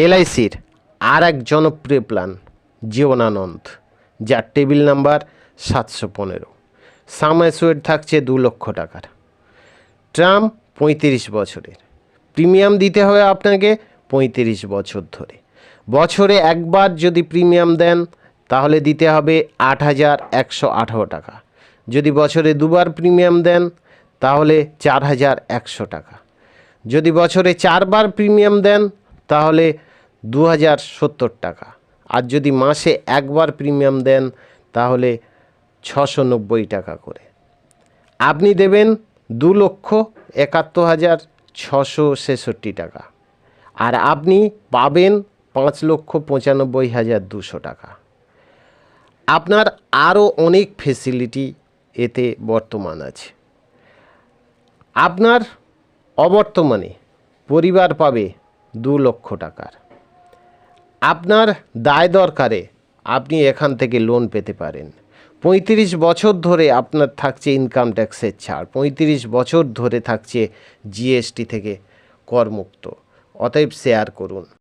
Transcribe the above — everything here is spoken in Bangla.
এলআইসির আর এক জনপ্রিয় প্ল্যান জীবনানন্দ, যার টেবিল নাম্বার 715। সাম অ্যাসুরেড থাকছে 2 লক্ষ টাকার। টার্ম 35 বছরের। প্রিমিয়াম দিতে হবে আপনাকে 35 বছর ধরে। বছরে একবার যদি প্রিমিয়াম দেন তাহলে দিতে হবে 8,118 টাকা। যদি বছরে দুবার প্রিমিয়াম দেন তাহলে 4,100 টাকা। যদি বছরে 4বার প্রিমিয়াম দেন তাহলে 2,070 টাকা। আর যদি মাসে একবার প্রিমিয়াম দেন তাহলে 690 টাকা করে। আপনি দেবেন 2,71,666 টাকা, আর আপনি পাবেন 5,95,200 টাকা। আপনার আরও অনেক ফেসিলিটি এতে বর্তমান আছে। আপনার অবর্তমানে পরিবার পাবে 2 লক্ষ টাকার। আপনার দায় দরকারে আপনি এখান থেকে লোন পেতে পারেন। 35 বছর ধরে আপনার থাকছে ইনকাম ট্যাক্সের ছাড়, 35 বছর ধরে থাকছে জিএসটি থেকে করমুক্ত। অতএব শেয়ার করুন।